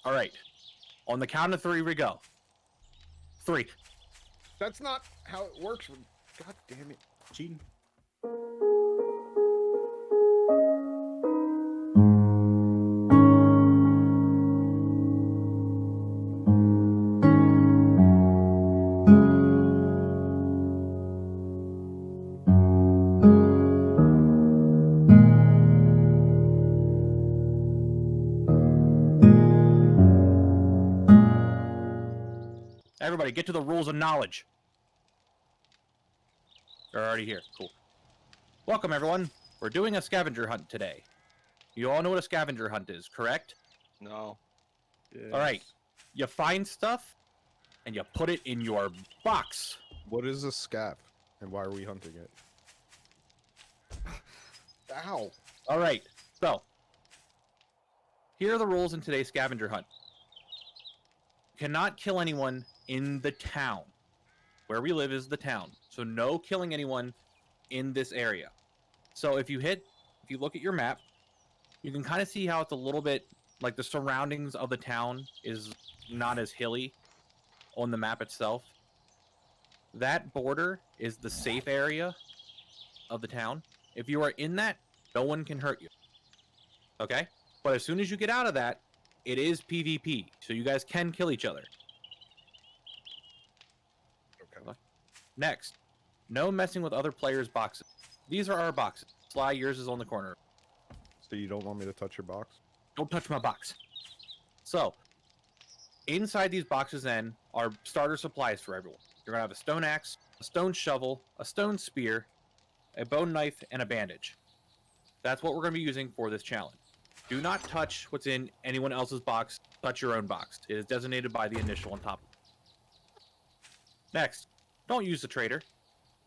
All right. On the count of 3, we go. 3. That's not how it works. God damn it. Cheating. Everybody, get to the rules of knowledge. They're already here. Cool. Welcome, everyone. We're doing a scavenger hunt today. You all know what a scavenger hunt is, correct? No. Yes. All right. You find stuff, and you put it in your box. What is a scav, and why are we hunting it? Ow. All right. So, here are the rules in today's scavenger hunt. You cannot kill anyone in the town. Where we live is the town. So no killing anyone in this area. So if you look at your map, you can kind of see how it's a little bit like the surroundings of the town is not as hilly on the map itself. That border is the safe area of the town. If you are in that, no one can hurt you. Okay? But as soon as you get out of that, it is PvP. So you guys can kill each other. Okay. Next, no messing with other players' boxes. These are our boxes. Sly, yours is on the corner. So you don't want me to touch your box? Don't touch my box. So, inside these boxes then are starter supplies for everyone. You're going to have a stone axe, a stone shovel, a stone spear, a bone knife, and a bandage. That's what we're going to be using for this challenge. Do not touch what's in anyone else's box. Touch your own box. It is designated by the initial on top. Next, don't use the trader.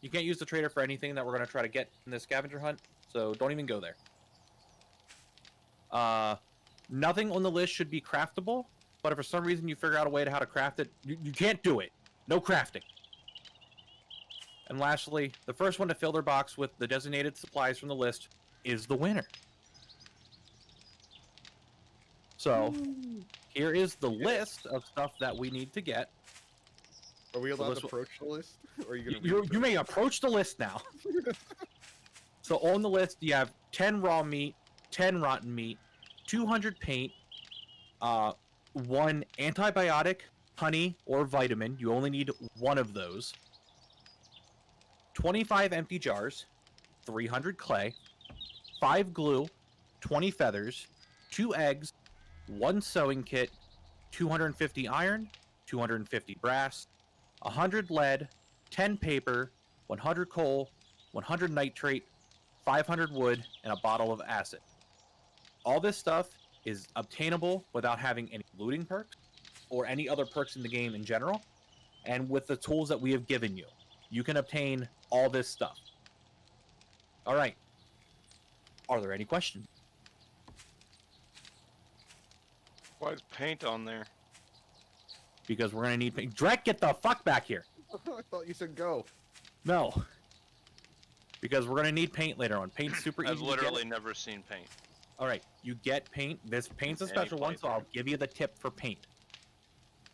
You can't use the trader for anything that we're going to try to get in this scavenger hunt, so don't even go there. Nothing on the list should be craftable, but if for some reason you figure out a way to how to craft it, you can't do it. No crafting. And lastly, the first one to fill their box with the designated supplies from the list is the winner. So, here is the list of stuff that we need to get. Are we allowed this to approach the list? Or are you gonna You may approach the list now. So on the list, you have 10 raw meat, 10 rotten meat, 200 paint, 1 antibiotic, honey, or vitamin. You only need 1 of those. 25 empty jars, 300 clay, 5 glue, 20 feathers, 2 eggs, 1 sewing kit, 250 iron, 250 brass, 100 lead, 10 paper, 100 coal, 100 nitrate, 500 wood, and a bottle of acid. All this stuff is obtainable without having any looting perks or any other perks in the game in general, and with the tools that we have given you. You can obtain all this stuff. All right. Are there any questions? Why is paint on there? Because we're going to need paint. Drek, get the fuck back here. I thought you said go. No. Because we're going to need paint later on. Paint's super easy I've to get. literally never seen paint. All right, you get paint. This paint's a Any special one, so playthrough. I'll give you the tip for paint.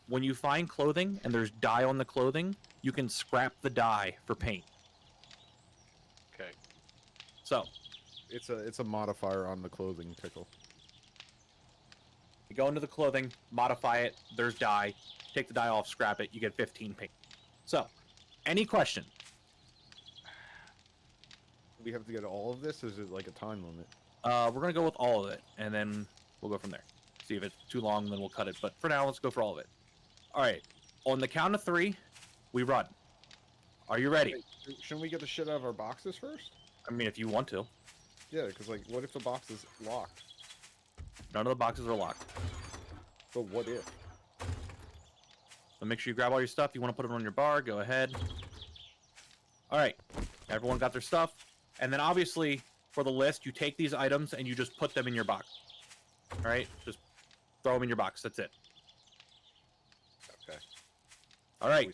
When you find clothing and there's dye on the clothing, you can scrap the dye for paint. Okay. So, It's a modifier on the clothing, Tickle. you go into the clothing, modify it, there's dye, take the dye off, scrap it, you get 15 paint. So, any question? We have to get all of this? Or is it like a time limit? We're going to go with all of it, and then we'll go from there. See if it's too long, then we'll cut it. But for now, let's go for all of it. All right. On the count of 3, we run. Are you ready? Wait, shouldn't we get the shit out of our boxes first? I mean, if you want to. Yeah, because, like, what if the box is locked? None of the boxes are locked. But what if? So make sure you grab all your stuff. You want to put it on your bar, go ahead. All right. Everyone got their stuff. And then obviously, for the list, you take these items and you just put them in your box. All right? Just throw them in your box. That's it. Okay. All right.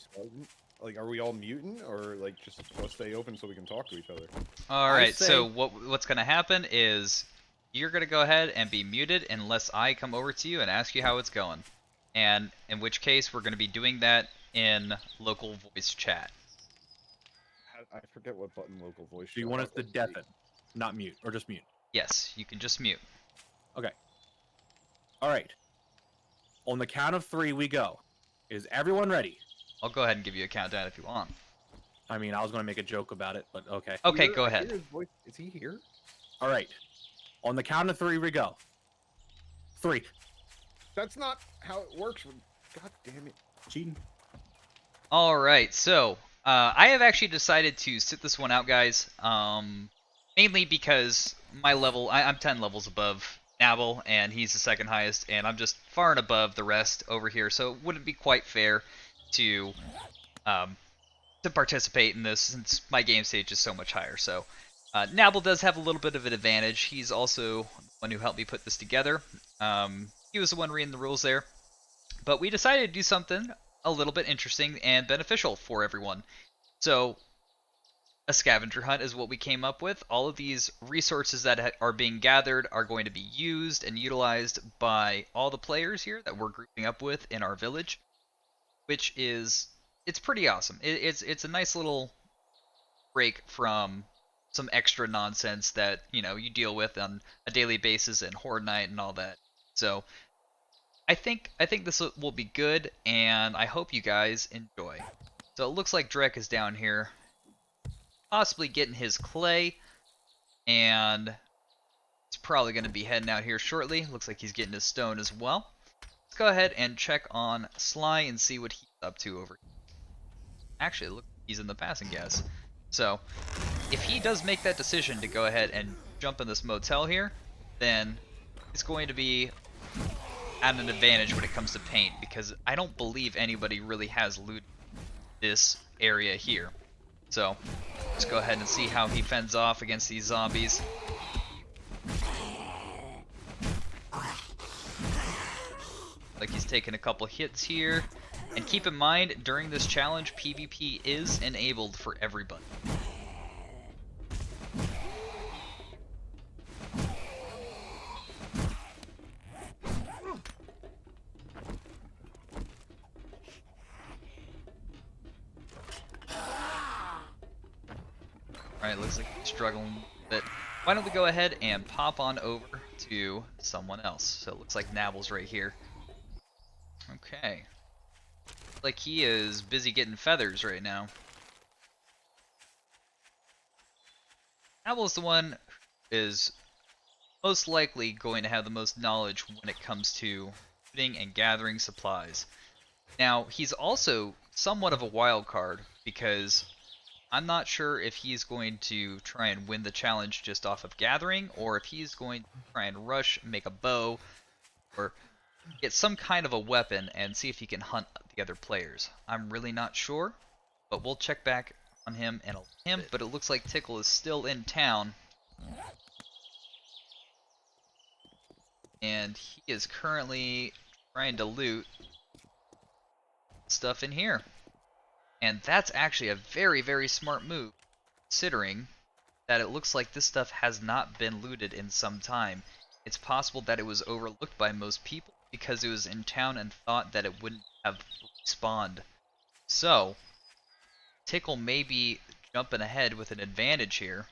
Like, are we all mutant, or, like, just let's stay open so we can talk to each other? All right. say- So what's gonna happen is you're going to go ahead and be muted unless I come over to you and ask you how it's going. And in which case, we're going to be doing that in local voice chat. I forget what button local voice. Do you want us to deafen, not mute, or just mute? Yes, you can just mute. Okay. All right. On the count of 3, we go. Is everyone ready? I'll go ahead and give you a countdown if you want. I mean, I was going to make a joke about it, but okay. Okay, go I ahead. hear his voice. Is he here? All right. On the count of 3, we go. 3. That's not how it works. God damn it. Cheating. All right, so I have actually decided to sit this one out, guys. Mainly because my level, I'm 10 levels above Knabble, and he's the second highest, and I'm just far and above the rest over here. So it wouldn't be quite fair to participate in this since my game stage is so much higher. So Knabble does have a little bit of an advantage. He's also the one who helped me put this together. He was the one reading the rules there. But we decided to do something a little bit interesting and beneficial for everyone. So a scavenger hunt is what we came up with. All of these resources that are being gathered are going to be used and utilized by all the players here that we're grouping up with in our village, which is, it's pretty awesome. It's a nice little break from some extra nonsense that, you know, you deal with on a daily basis in Horde Night and all that. So I think this will be good, and I hope you guys enjoy. So it looks like Drek is down here, possibly getting his clay, and he's probably going to be heading out here shortly. Looks like he's getting his stone as well. Let's go ahead and check on Sly and see what he's up to over here. Actually, look, he's in the passing gas. So if he does make that decision to go ahead and jump in this motel here, then it's going to be at an advantage when it comes to paint, because I don't believe anybody really has loot this area here. So let's go ahead and see how he fends off against these zombies. Like he's taking a couple hits here. And keep in mind, during this challenge, PvP is enabled for everybody. Alright, looks like he's struggling a bit. Why don't we go ahead and pop on over to someone else? So it looks like Knabble's right here. Okay. Like he is busy getting feathers right now. Knabble's the one who is most likely going to have the most knowledge when it comes to shooting and gathering supplies. Now, he's also somewhat of a wild card, because I'm not sure if he's going to try and win the challenge just off of gathering, or if he's going to try and rush, make a bow, or get some kind of a weapon and see if he can hunt the other players. I'm really not sure, but we'll check back on him and him. But it looks like Tickle is still in town, and he is currently trying to loot stuff in here. And that's actually a very, very smart move, considering that it looks like this stuff has not been looted in some time. It's possible that it was overlooked by most people because it was in town and thought that it wouldn't have spawned. So, Tickle may be jumping ahead with an advantage here.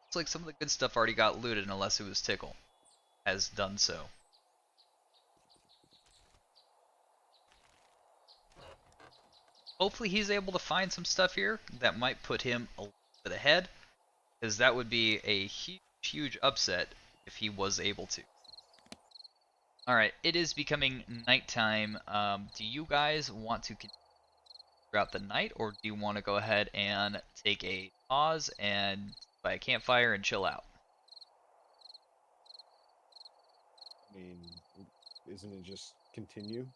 Looks like some of the good stuff already got looted, unless it was Tickle has done so. Hopefully he's able to find some stuff here that might put him a little bit ahead, because that would be a huge, huge upset if he was able to. Alright, it is becoming nighttime. Do you guys want to continue throughout the night, or do you want to go ahead and take a pause and buy a campfire and chill out? I mean, isn't it just continue?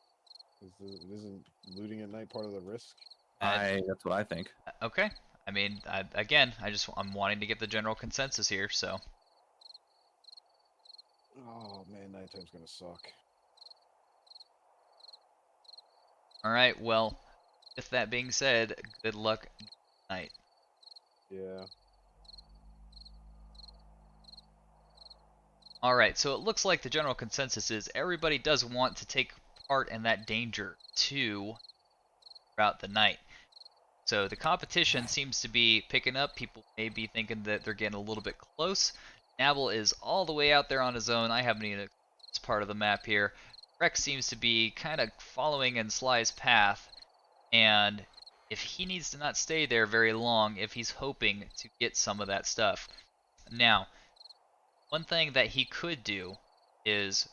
Isn't looting at night part of the risk? That's what I think. Okay. I mean, I'm wanting to get the general consensus here, so. Oh man, nighttime's gonna suck. Alright, well, with that being said, good luck tonight. Yeah. Alright, so it looks like the general consensus is everybody does want to take part in that danger too throughout the night. So the competition seems to be picking up. People may be thinking that they're getting a little bit close. Knabble is all the way out there on his own. I haven't even this part of the map here. Drek seems to be kind of following in Sly's path, and if he needs to not stay there very long, if he's hoping to get some of that stuff. Now, one thing that he could do is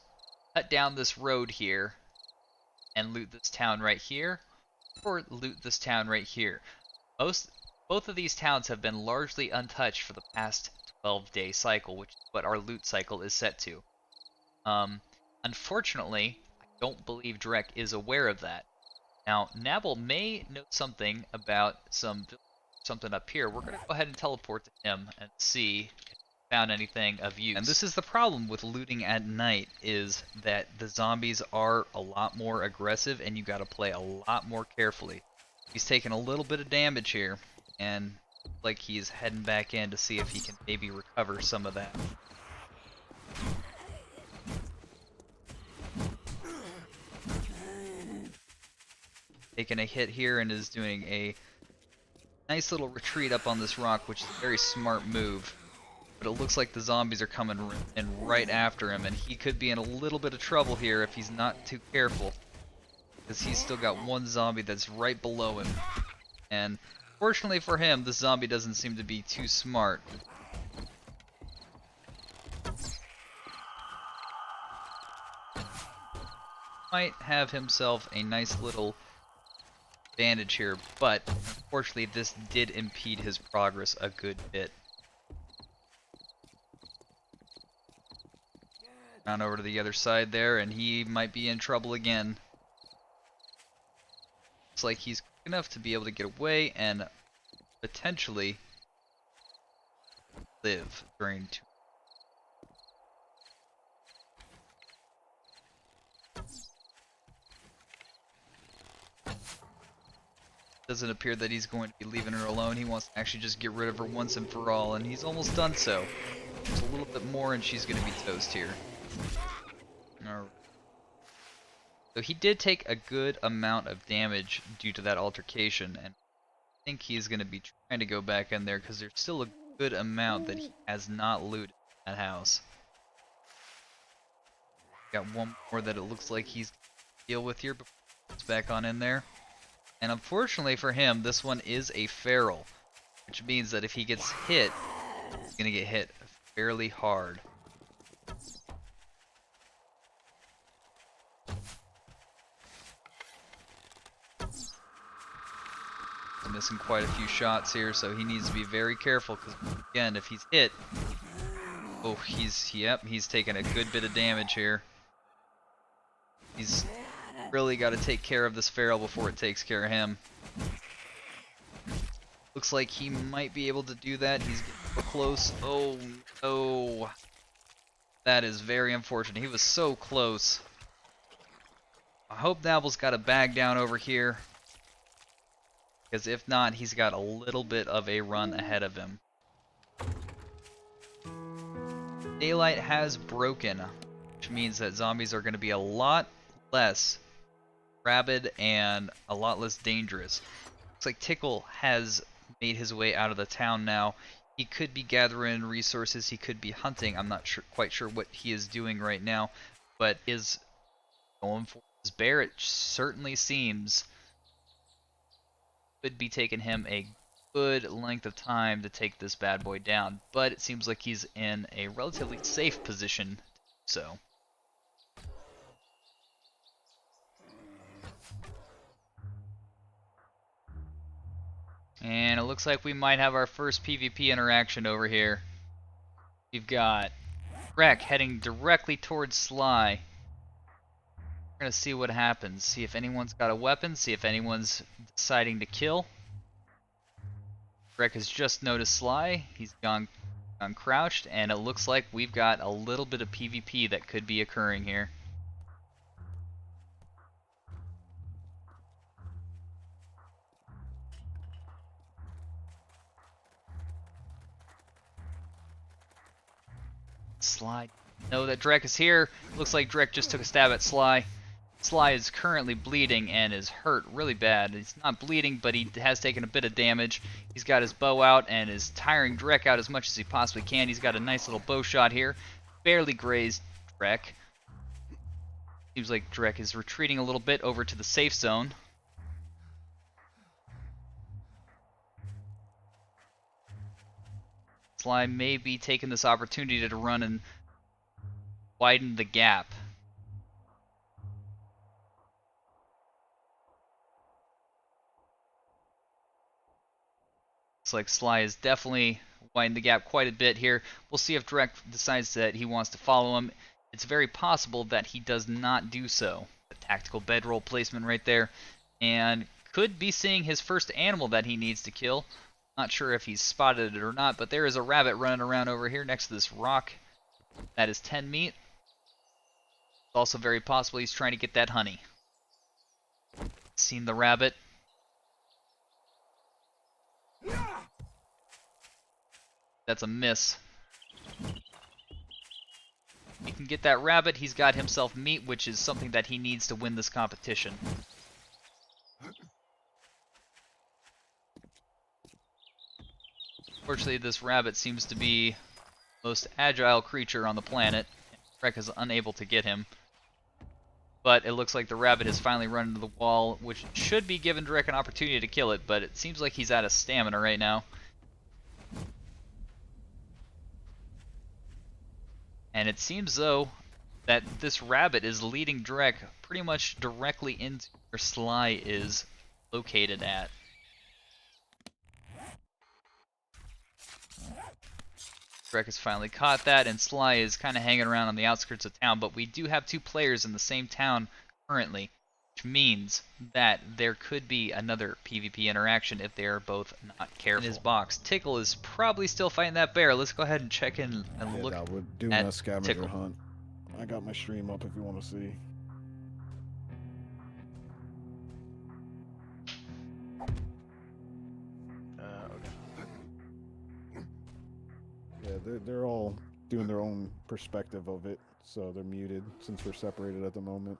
cut down this road here and loot this town right here, or loot this town right here. Both of these towns have been largely untouched for the past 12-day cycle, which is what our loot cycle is set to. Unfortunately, I don't believe Drek is aware of that. Now, Knabble may know something about something up here. We're going to go ahead and teleport to him and see if he found anything of use. And this is the problem with looting at night, is that the zombies are a lot more aggressive and you got to play a lot more carefully. He's taking a little bit of damage here, and like he's heading back in to see if he can maybe recover some of that. Taking a hit here and is doing a nice little retreat up on this rock, which is a very smart move. But it looks like the zombies are coming in right after him, and he could be in a little bit of trouble here if he's not too careful, because he's still got one zombie that's right below him. And fortunately for him, this zombie doesn't seem to be too smart. Might have himself a nice little advantage here, but unfortunately this did impede his progress a good bit. On over to the other side there, and he might be in trouble again. Looks like he's quick enough to be able to get away and potentially live during two. Doesn't appear that he's going to be leaving her alone. He wants to actually just get rid of her once and for all, and he's almost done so. Just a little bit more and she's going to be toast here. Alright. So he did take a good amount of damage due to that altercation, and I think he's going to be trying to go back in there because there's still a good amount that he has not looted in that house. Got one more that it looks like he's going to deal with here before he gets back on in there. And unfortunately for him, this one is a feral, which means that if he gets hit, he's going to get hit fairly hard. He's missing quite a few shots here, so he needs to be very careful, because again, if he's hit, oh, he's taking a good bit of damage here. He's really got to take care of this feral before it takes care of him. Looks like he might be able to do that. He's getting so close. Oh no. That is very unfortunate. He was so close. I hope Knabble's got a bag down over here, because if not, he's got a little bit of a run ahead of him. Daylight has broken, which means that zombies are going to be a lot less rabid and a lot less dangerous. Looks like Tickle has made his way out of the town now. He could be gathering resources, he could be hunting. I'm not quite sure what he is doing right now, but is going for his bear. It certainly seems could be taking him a good length of time to take this bad boy down, but it seems like he's in a relatively safe position to do so. And it looks like we might have our first PvP interaction over here. We've got Drek heading directly towards Sly. We're going to see what happens. See if anyone's got a weapon. See if anyone's deciding to kill. Drek has just noticed Sly. He's gone crouched. And it looks like we've got a little bit of PvP that could be occurring here. Slide know that Drek is here. Looks like Drek just took a stab at Sly. Sly is currently bleeding and is hurt really bad. He's not bleeding, but he has taken a bit of damage. He's got his bow out and is tiring Drek out as much as he possibly can. He's got a nice little bow shot here. Barely grazed Drek. Seems like Drek is retreating a little bit over to the safe zone. Sly may be taking this opportunity to run and widen the gap. Looks like Sly is definitely widened the gap quite a bit here. We'll see if Drek decides that he wants to follow him. It's very possible that he does not do so. A tactical bedroll placement right there. And could be seeing his first animal that he needs to kill. Not sure if he's spotted it or not, but there is a rabbit running around over here next to this rock. That is 10 meat. It's also very possible he's trying to get that honey. Seen the rabbit. That's a miss. If he can get that rabbit, he's got himself meat, which is something that he needs to win this competition. Fortunately, this rabbit seems to be the most agile creature on the planet. Drek is unable to get him. But it looks like the rabbit has finally run into the wall, which should be giving Drek an opportunity to kill it, but it seems like he's out of stamina right now. And it seems, though, that this rabbit is leading Drek pretty much directly into where Sly is located at. Drek has finally caught that, and Sly is kind of hanging around on the outskirts of town, but we do have two players in the same town currently, which means that there could be another PvP interaction if they are both not careful. In his box, Tickle is probably still fighting that bear. Let's go ahead and check in and look we're doing at a scavenger Tickle. hunt. I got my stream up if you want to see. Okay. Yeah, they're all doing their own perspective of it, so they're muted since we're separated at the moment.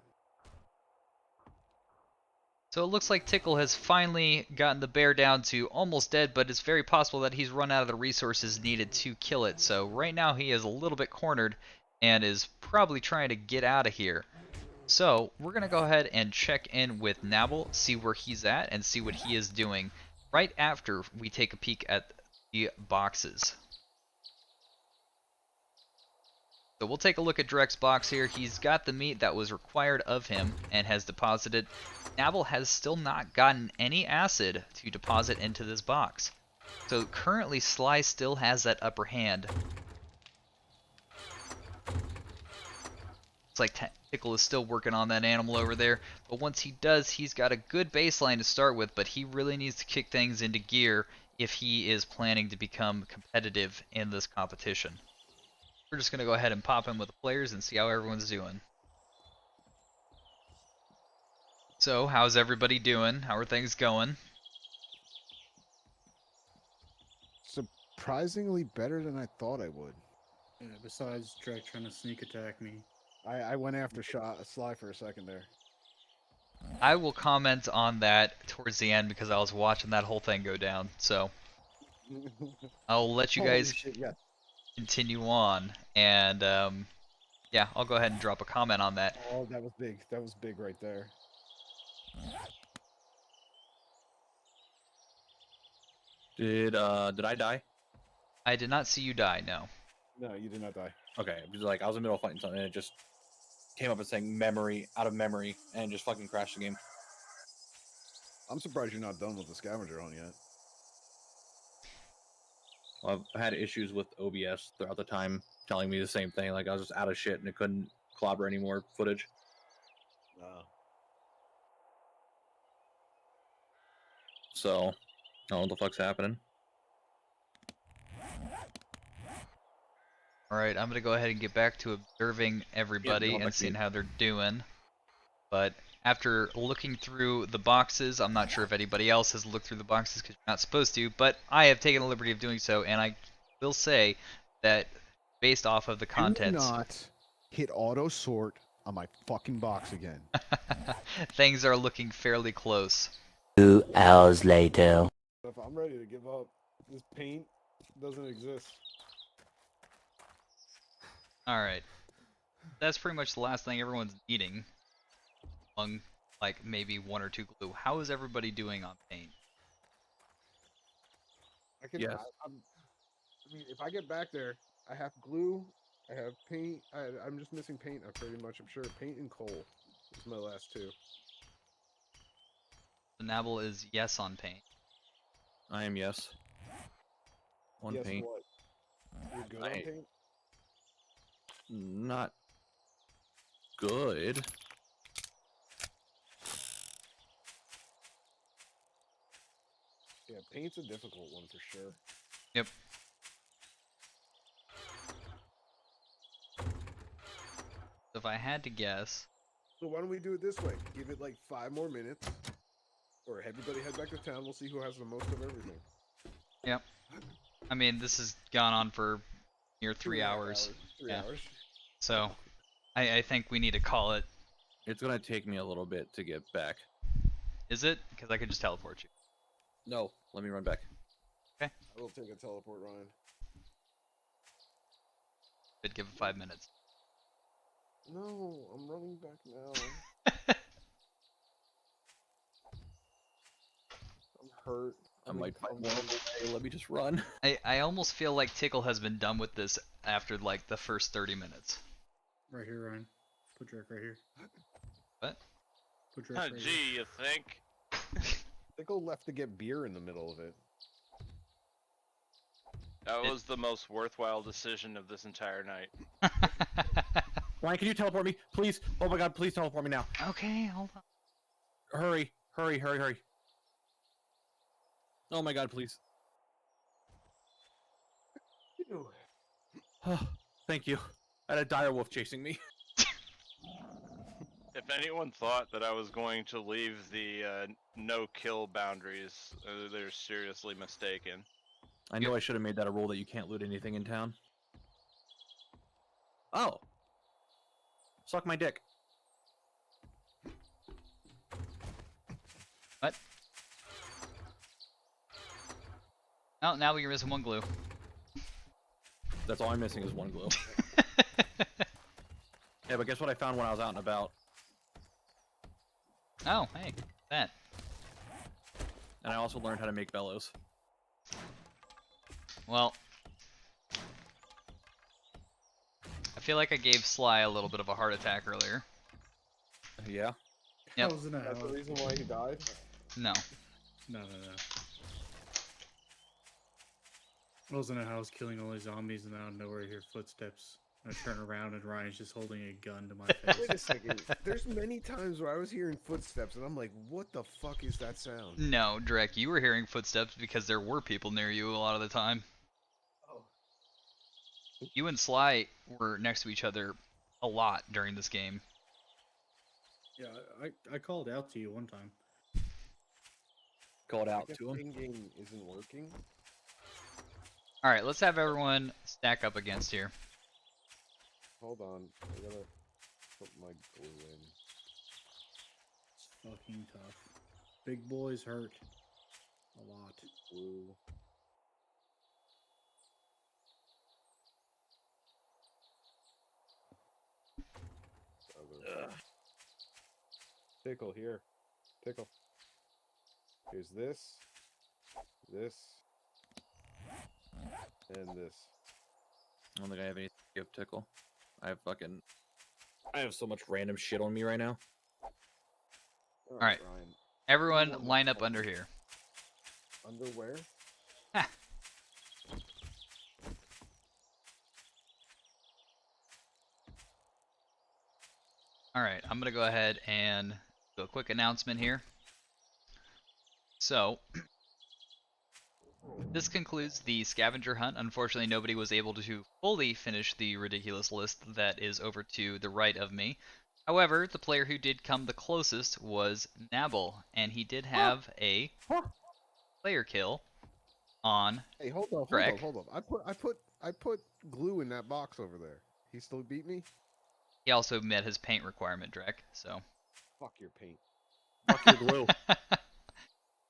So it looks like Tickle has finally gotten the bear down to almost dead, but it's very possible that he's run out of the resources needed to kill it. So right now he is a little bit cornered and is probably trying to get out of here. So we're going to go ahead and check in with Knabble, see where he's at, and see what he is doing right after we take a peek at the boxes. So we'll take a look at Drek's box here. He's got the meat that was required of him and has deposited. Knabble has still not gotten any acid to deposit into this box. So currently Sly still has that upper hand. Looks like Tickle is still working on that animal over there. But once he does, he's got a good baseline to start with, but he really needs to kick things into gear if he is planning to become competitive in this competition. We're just going to go ahead and pop in with the players and see how everyone's doing. So, how's everybody doing? How are things going? Surprisingly better than I thought I would. Yeah, besides Drek trying to sneak attack me. I went after Sly for a second there. I will comment on that towards the end because I was watching that whole thing go down. So, I'll let you guys Shit, yeah. continue on. And, yeah, I'll go ahead and drop a comment on that. Oh, that was big. That was big right there. Did I die? I did not see you die, no. No, you did not die. Okay, because like I was in the middle of fighting something and it just came up and saying memory out of memory and just fucking crashed the game. I'm surprised you're not done with the scavenger hunt yet. Well, I've had issues with OBS throughout the time telling me the same thing. Like I was just out of shit and it couldn't clobber any more footage. So, I don't know what the fuck's happening. Alright, I'm going to go ahead and get back to observing everybody and seeing how they're doing. But after looking through the boxes, I'm not sure if anybody else has looked through the boxes because you're not supposed to, but I have taken the liberty of doing so, and I will say that based off of the Do contents. not hit auto sort on my fucking box again. Things are looking fairly close. 2 hours later. If I'm ready to give up, this paint doesn't exist. Alright. That's pretty much the last thing everyone's needing. Among, like, maybe 1 or 2 glue. How is everybody doing on paint? I can. Yes. I mean, if I get back there, I have glue. I have paint. I'm just missing paint. Pretty much. I'm sure paint and coal is my last two. The Knabble is yes on paint. I am yes. One Guess paint. what? You're good on I- paint. Not good. Yeah, paint's a difficult one for sure. Yep. So if I had to guess, So why don't we do it this way? Give it like 5 more minutes, or everybody head back to town. We'll see who has the most of everything. I mean, this has gone on for near 3 2.5 hours. 3 Yeah. hours. So I think we need to call it. It's gonna take me a little bit to get back. Is it? Because I could just teleport you. No, let me run back. I will take a teleport, Ryan. Could give it 5 minutes. No, I'm running back now. I'm hurt. I I'm might find encumbered. one way. Let me just run. I almost feel like Tickle has been done with this after like the first 30 minutes. Right here, Ryan. Put Drek right here. What? Put Drek right here. Gee, you think? Tickle left to get beer in the middle of it. That It- was the most worthwhile decision of this entire night. Ryan, can you teleport me, please? Oh my God, please teleport me now. Okay, hold on. Hurry, hurry, hurry, hurry. Oh my God, please. Oh, thank you. I had a dire wolf chasing me. If anyone thought that I was going to leave the no-kill boundaries, they're seriously mistaken. I know I should have made that a rule that you can't loot anything in town. Oh. Suck my dick. What? Oh, now you're missing 1 glue. That's all I'm missing is 1 glue. Yeah, but guess what I found when I was out and about? Oh, hey, that. And I also learned how to make bellows. Well, I feel like I gave Sly a little bit of a heart attack earlier. Yeah? Yep. I was in a That's the house. reason why he died. No. No. I was in a house killing all these zombies, and out of nowhere I hear footsteps. I turn around and Ryan's just holding a gun to my face. Wait a second. There's many times where I was hearing footsteps, and I'm like, "What the fuck is that sound?" No, Drek, you were hearing footsteps because there were people near you a lot of the time. Oh. You and Sly were next to each other a lot during this game. Yeah, I called out to you one time. Called I out guess to him. in-game isn't working. Alright, let's have everyone stack up against here. Hold on, I gotta put my glue in. It's fucking tough. Big boys hurt a lot. Glue. Tickle here. Tickle. Here's this, this, and this. I don't think I have anything to give Tickle. I have so much random shit on me right now. Alright. Ryan. Everyone line up under here. Underwear? Alright, I'm going to go ahead and do a quick announcement here. So, this concludes the scavenger hunt. Unfortunately, nobody was able to fully finish the ridiculous list that is over to the right of me. However, the player who did come the closest was Knabble, and he did have a player kill on Hey, hold up, Drek. hold up. I put glue in that box over there. He still beat me? He also met his paint requirement, Drek. So. Fuck your paint. Fuck your glue.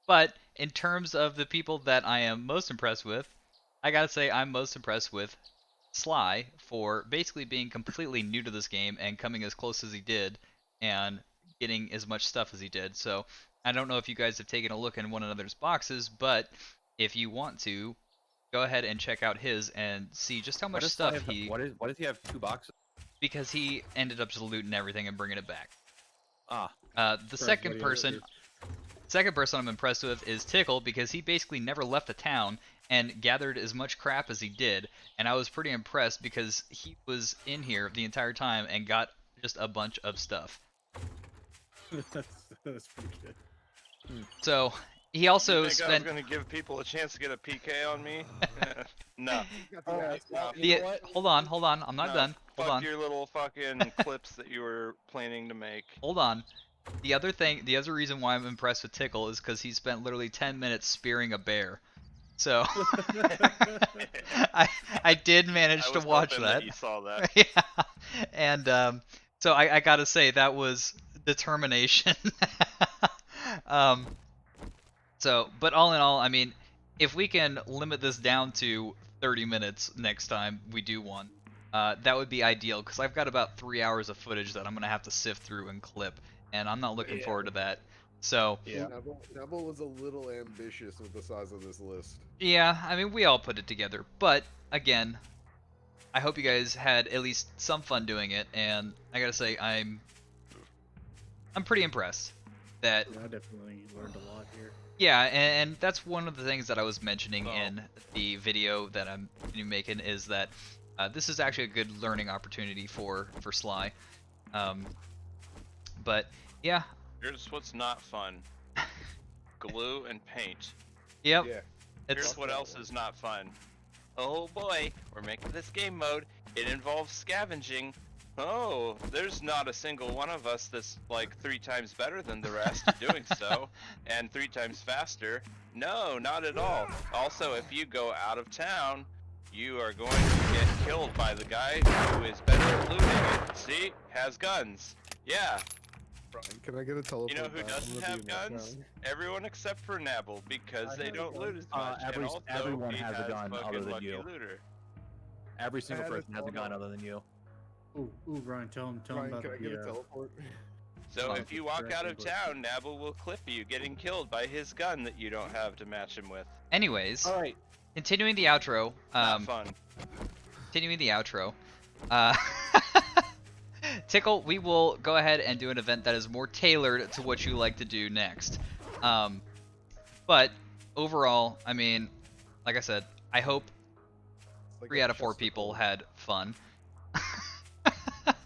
But in terms of the people that I am most impressed with, I gotta say I'm most impressed with Sly for basically being completely new to this game and coming as close as he did and getting as much stuff as he did. So I don't know if you guys have taken a look in one another's boxes, but if you want to, go ahead and check out his and see just how much stuff he. What does he have 2 boxes? Because he ended up just looting everything and bringing it back. Ah. The second person I'm impressed with is Tickle, because he basically never left the town and gathered as much crap as he did, and I was pretty impressed because he was in here the entire time and got just a bunch of stuff. That's pretty good. So he also You think I spent. was going to give people a chance to get a PK on me? No. All right. Hold on. I'm not No, done. Hold fuck on. your little fucking clips that you were planning to make. Hold on. The other reason why I'm impressed with Tickle is because he spent literally 10 minutes spearing a bear. So I did manage to watch that. You saw that. Yeah, and so I gotta say that was determination. But all in all, I mean, if we can limit this down to 30 minutes next time we do one, that would be ideal, because I've got about 3 hours of footage that I'm gonna have to sift through and clip, and I'm not looking forward to that. So Yeah. Knabble was a little ambitious with the size of this list. yeah, I mean, we all put it together, but again, I hope you guys had at least some fun doing it, and I gotta say I'm pretty impressed that. Yeah, I definitely learned a lot here. Yeah, and that's one of the things that I was mentioning in the video that I'm making, is that this is actually a good learning opportunity for Sly. But yeah. Here's what's not fun. Glue and paint. Yep. Yeah. Here's what else is not fun. Oh boy, we're making this game mode. It involves scavenging. Oh, there's not a single one of us that's like 3 times better than the rest doing so, and 3 times faster. No, not at all. Also, if you go out of town, you are going to get killed by the guy who is better at looting it. See? Has guns. Yeah. Brian, can I get a teleport? You know who back? I'm doesn't gonna have be in that guns? town. Everyone except for Knabble, because I they have a don't gun. loot as much. Every- and also everyone he has a gun fucking other than Lucky you. Looter. Every single had a person has a gun teleport. other than you. Ooh, Ryan, tell him Brian, about can I get a the. teleport? So Oh, if you walk out of directly, town, Knabble will clip you getting killed by his gun that you don't have to match him with. Anyways, All right. continuing the outro. Not fun. Continuing the outro. Tickle, we will go ahead and do an event that is more tailored to what you like to do next. But overall, I mean, like I said, I hope Like 3 a out of 4 chest people gold. had fun.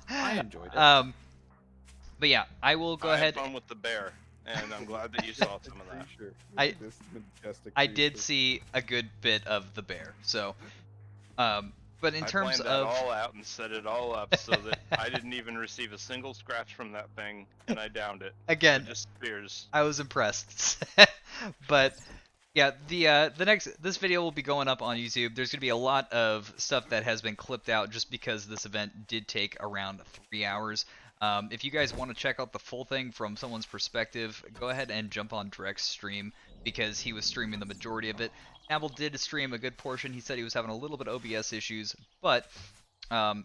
I enjoyed it. But yeah, I will go I ahead. had fun with the bear, and I'm glad that you saw some of that. Creature. I- This majestic I did creature. see a good bit of the bear. So, but in I terms planned that of all out and set it all up so that I didn't even receive a single scratch from that thing, and I downed it. again, Just spears. I was impressed. But yeah, this video will be going up on YouTube. There's gonna be a lot of stuff that has been clipped out just because this event did take around 3 hours. If you guys want to check out the full thing from someone's perspective, go ahead and jump on Drek's stream, because he was streaming the majority of it. Knabble did stream a good portion. He said he was having a little bit of OBS issues, but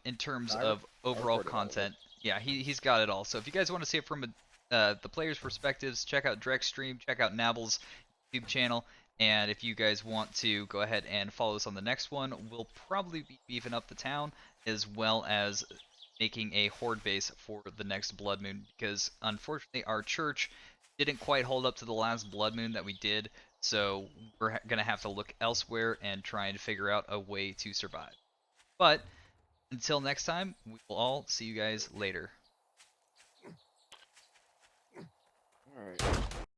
in terms of overall recorded all of it. content, yeah, he's got it all. So if you guys want to see it from the players' perspectives, check out Drek's stream, check out Knabble's YouTube channel, and if you guys want to go ahead and follow us on the next one, we'll probably be beefing up the town, as well as making a horde base for the next blood moon, because unfortunately our church didn't quite hold up to the last blood moon that we did, so we're gonna have to look elsewhere and try and figure out a way to survive. But until next time, we will all see you guys later. All right.